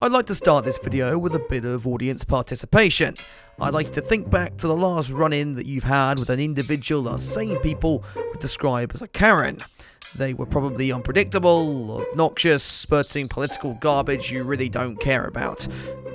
I'd like to start this video with a bit of audience participation. I'd like you to think back to the last run-in that you've had with an individual us sane people would describe as a Karen. They were probably unpredictable, obnoxious, spurting political garbage you really don't care about.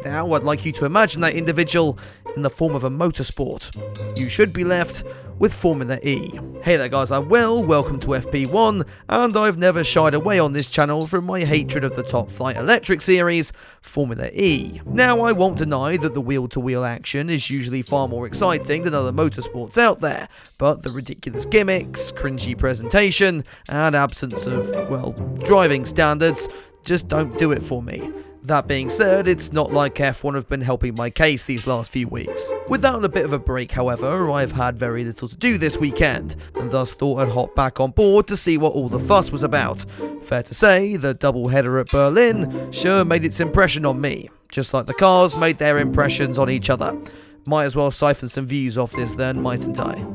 Now I'd like you to imagine that individual in the form of a motorsport. You should be left with Formula E. Hey there guys, I'm Will, welcome to FP1, and I've never shied away on this channel from my hatred of the Top Flight Electric series, Formula E. Now I won't deny that the wheel-to-wheel action is usually far more exciting than other motorsports out there, but the ridiculous gimmicks, cringy presentation, and absence of, well, driving standards just don't do it for me. That being said, it's not like F1 have been helping my case these last few weeks. With that on a bit of a break, however, I've had very little to do this weekend, and thus thought I'd hop back on board to see what all the fuss was about. Fair to say, the double header at Berlin sure made its impression on me, just like the cars made their impressions on each other. Might as well siphon some views off this then, mightn't I?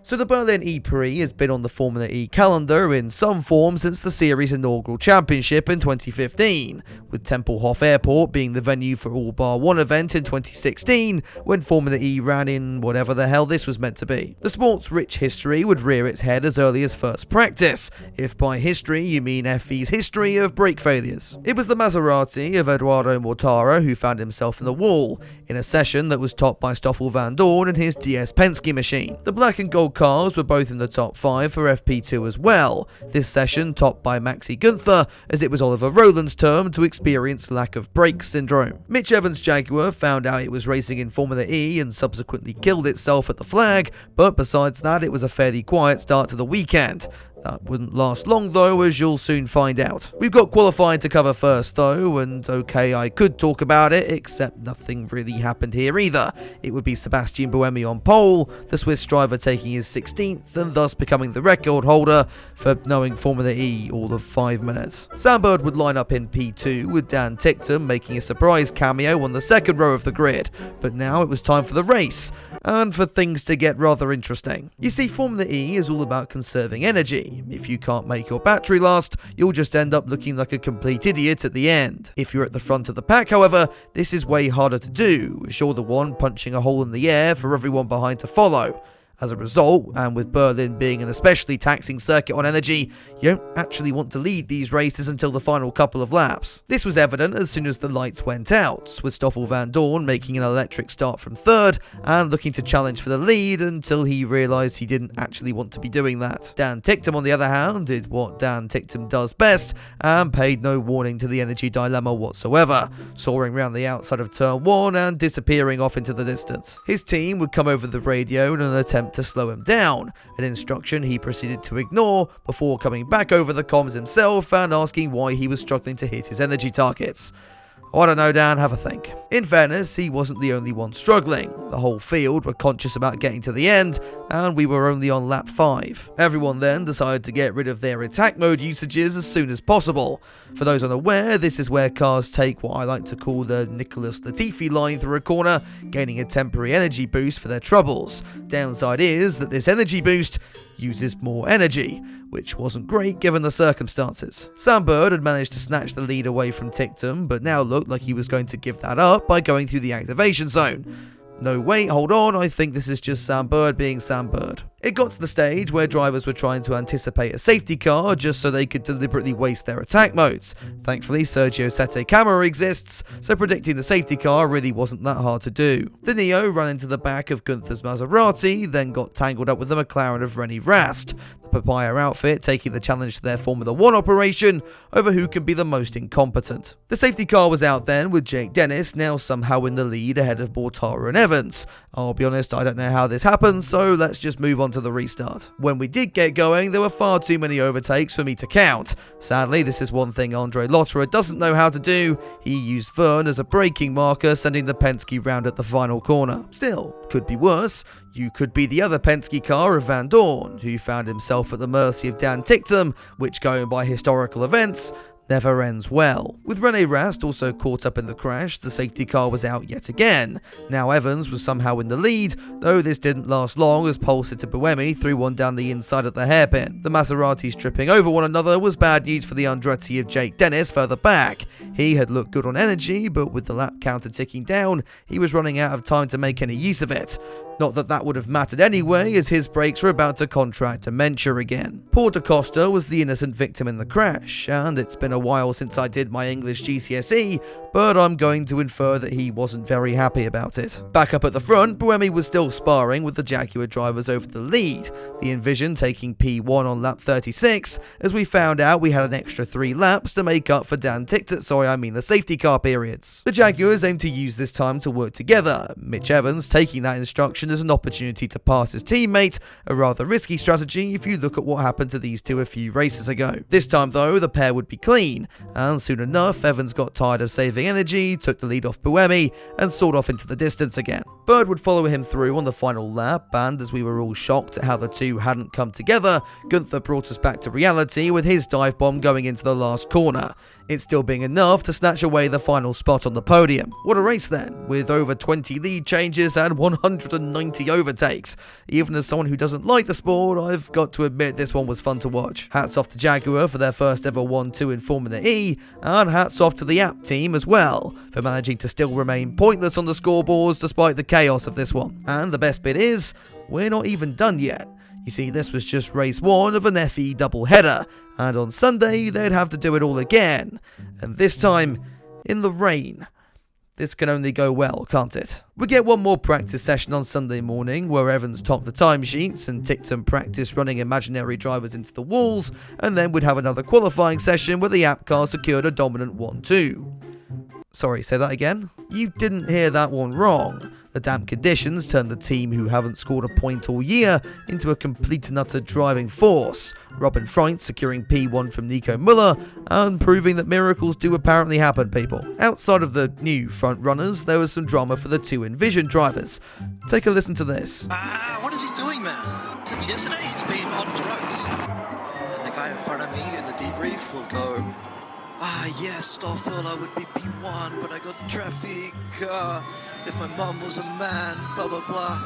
So the Berlin ePrix has been on the Formula E calendar in some form since the series' inaugural championship in 2015, with Tempelhof Airport being the venue for all bar one event in 2016, when Formula E ran in whatever the hell this was meant to be. The sport's rich history would rear its head as early as first practice, if by history you mean FE's history of brake failures. It was the Maserati of Edoardo Mortara who found himself in the wall, in a session that was topped by Stoffel Vandoorne and his DS Penske machine. The black and gold cars were both in the top 5 for FP2 as well, this session topped by Maxi Günther, as it was Oliver Rowland's turn to experience lack of brake syndrome. Mitch Evans' Jaguar found out it was racing in Formula E and subsequently killed itself at the flag, but besides that it was a fairly quiet start to the weekend. That wouldn't last long though, as you'll soon find out. We've got qualifying to cover first though, and okay, I could talk about it, except nothing really happened here either. It would be Sebastian Buemi on pole, the Swiss driver taking his 16th and thus becoming the record holder for knowing Formula E all of 5 minutes. Sam Bird would line up in P2 with Dan Ticktum making a surprise cameo on the second row of the grid, but now it was time for the race, and for things to get rather interesting. You see, Formula E is all about conserving energy. If you can't make your battery last, you'll just end up looking like a complete idiot at the end. If you're at the front of the pack, however, this is way harder to do, as you're the one punching a hole in the air for everyone behind to follow. As a result, and with Berlin being an especially taxing circuit on energy, you don't actually want to lead these races until the final couple of laps. This was evident as soon as the lights went out, with Stoffel Vandoorne making an electric start from third and looking to challenge for the lead until he realised he didn't actually want to be doing that. Dan Ticktum, on the other hand, did what Dan Ticktum does best and paid no warning to the energy dilemma whatsoever, soaring round the outside of turn 1 and disappearing off into the distance. His team would come over the radio in an attempt to slow him down, an instruction he proceeded to ignore before coming back over the comms himself and asking why he was struggling to hit his energy targets. Oh, I don't know, Dan, have a think. In fairness, he wasn't the only one struggling. The whole field were conscious about getting to the end, and we were only on lap 5. Everyone then decided to get rid of their attack mode usages as soon as possible. For those unaware, this is where cars take what I like to call the Nicholas Latifi line through a corner, gaining a temporary energy boost for their troubles. Downside is that this energy boost uses more energy, which wasn't great given the circumstances. Sam Bird had managed to snatch the lead away from Ticktum, but now looked like he was going to give that up by going through the activation zone. No, wait, hold on, I think this is just Sam Bird being Sam Bird. It got to the stage where drivers were trying to anticipate a safety car just so they could deliberately waste their attack modes. Thankfully, Sergio Sette camera exists, so predicting the safety car really wasn't that hard to do. The Neo ran into the back of Gunther's Maserati, then got tangled up with the McLaren of Rennie Rast, the Papaya outfit taking the challenge to their Formula 1 operation over who can be the most incompetent. The safety car was out then, with Jake Dennis now somehow in the lead ahead of Mortara and Evans. I'll be honest, I don't know how this happened, so let's just move on to the restart. When we did get going, there were far too many overtakes for me to count. Sadly, this is one thing Andre Lotterer doesn't know how to do. He used Verne as a braking marker, sending the Penske round at the final corner. Still, could be worse. You could be the other Penske car of Vandoorne, who found himself at the mercy of Dan Ticktum, which, going by historical events, never ends well. With Rene Rast also caught up in the crash, the safety car was out yet again. Now Evans was somehow in the lead, though this didn't last long as pole sitter Buemi threw one down the inside of the hairpin. The Maseratis tripping over one another was bad news for the Andretti of Jake Dennis further back. He had looked good on energy, but with the lap counter ticking down, he was running out of time to make any use of it. Not that that would have mattered anyway, as his brakes were about to contract dementia again. Paul da Costa was the innocent victim in the crash, and it's been a while since I did my English GCSE, but I'm going to infer that he wasn't very happy about it. Back up at the front, Buemi was still sparring with the Jaguar drivers over the lead, the Envision taking P1 on lap 36, as we found out we had an extra 3 laps to make up for the safety car periods. The Jaguars aimed to use this time to work together, Mitch Evans taking that instruction as an opportunity to pass his teammate, a rather risky strategy if you look at what happened to these two a few races ago. This time though, the pair would be clean, and soon enough Evans got tired of saving energy, took the lead off Buemi, and soared off into the distance again. Bird would follow him through on the final lap, and as we were all shocked at how the two hadn't come together, Gunther brought us back to reality with his dive bomb going into the last corner. It still being enough to snatch away the final spot on the podium. What a race then, with over 20 lead changes and 190 overtakes. Even as someone who doesn't like the sport, I've got to admit this one was fun to watch. Hats off to Jaguar for their first ever 1-2 in Formula E, and hats off to the app team as well, for managing to still remain pointless on the scoreboards despite the chaos of this one. And the best bit is, we're not even done yet. You see, this was just race 1 of an FE doubleheader, and on Sunday they'd have to do it all again, and this time in the rain. This can only go well, can't it? We get one more practice session on Sunday morning where Evans topped the timesheets and ticked some practice running imaginary drivers into the walls, and then we'd have another qualifying session where the app car secured a dominant 1-2. Sorry, say that again? You didn't hear that one wrong. The damp conditions turned the team who haven't scored a point all year into a complete and utter driving force, Robin Freund securing P1 from Nico Müller and proving that miracles do apparently happen, people. Outside of the new front runners, there was some drama for the 2 Envision drivers. Take a listen to this. What is he doing, man? Since yesterday he's been on drugs. And the guy in front of me in the debrief will go, yes, Stoffel, I would be P1, but I got traffic, if my mum was a man, blah blah blah.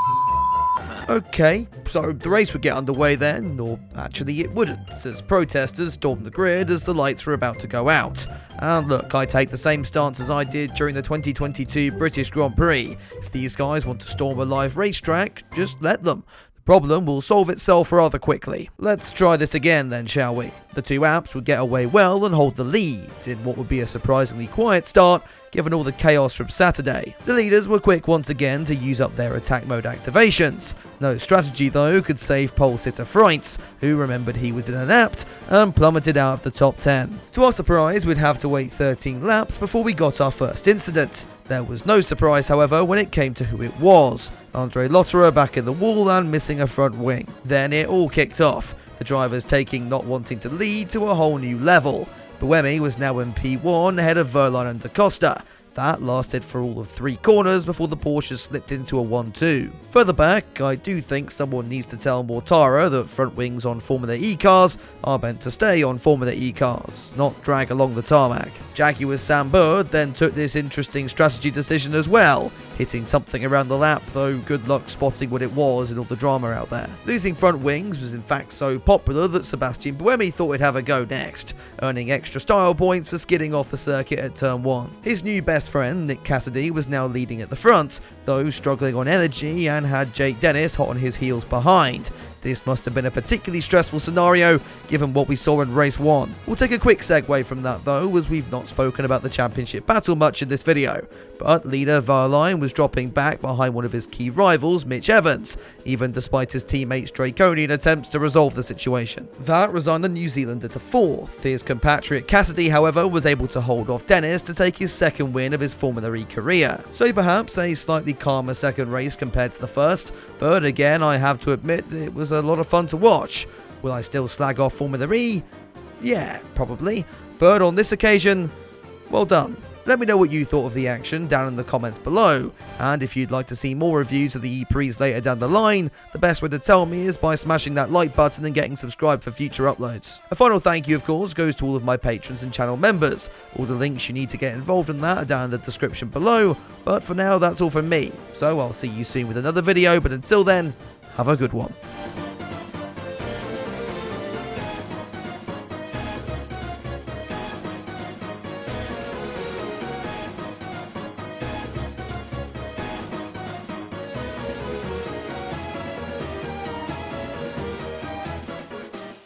Okay, so the race would get underway then, or actually it wouldn't, as protesters stormed the grid as the lights were about to go out. And look, I take the same stance as I did during the 2022 British Grand Prix. If these guys want to storm a live racetrack, just let them. The problem will solve itself rather quickly. Let's try this again then, shall we? The 2 apps would get away well and hold the lead, in what would be a surprisingly quiet start, given all the chaos from Saturday. The leaders were quick once again to use up their attack mode activations. No strategy though could save pole sitter Freund, who remembered he was in an apt and plummeted out of the top 10. To our surprise, we'd have to wait 13 laps before we got our first incident. There was no surprise, however, when it came to who it was. Andre Lotterer back in the wall and missing a front wing. Then it all kicked off, the drivers taking not wanting to lead to a whole new level. Buemi was now in P1 ahead of Verline and da Costa. That lasted for all of 3 corners before the Porsche slipped into a 1-2. Further back, I do think someone needs to tell Mortara that front wings on Formula E cars are meant to stay on Formula E cars, not drag along the tarmac. Jaguar's Sam Bird then took this interesting strategy decision as well, hitting something around the lap, though good luck spotting what it was in all the drama out there. Losing front wings was in fact so popular that Sebastian Buemi thought he'd have a go next, earning extra style points for skidding off the circuit at turn 1. His new best friend, Nick Cassidy, was now leading at the front, though struggling on energy and had Jake Dennis hot on his heels behind. This must have been a particularly stressful scenario, given what we saw in race 1. We'll take a quick segue from that though, as we've not spoken about the championship battle much in this video, but leader Verline was dropping back behind one of his key rivals, Mitch Evans, even despite his teammates' draconian attempts to resolve the situation. That resigned the New Zealander to 4th. His compatriot Cassidy, however, was able to hold off Dennis to take his second win of his Formula E career. So perhaps a slightly calmer second race compared to the first, but again I have to admit that it was a lot of fun to watch. Will I still slag off Formula E? Yeah, probably. But on this occasion, well done. Let me know what you thought of the action down in the comments below, and if you'd like to see more reviews of the ePrix later down the line, the best way to tell me is by smashing that like button and getting subscribed for future uploads. A final thank you, of course, goes to all of my patrons and channel members. All the links you need to get involved in that are down in the description below, but for now that's all from me, so I'll see you soon with another video, but until then, have a good one.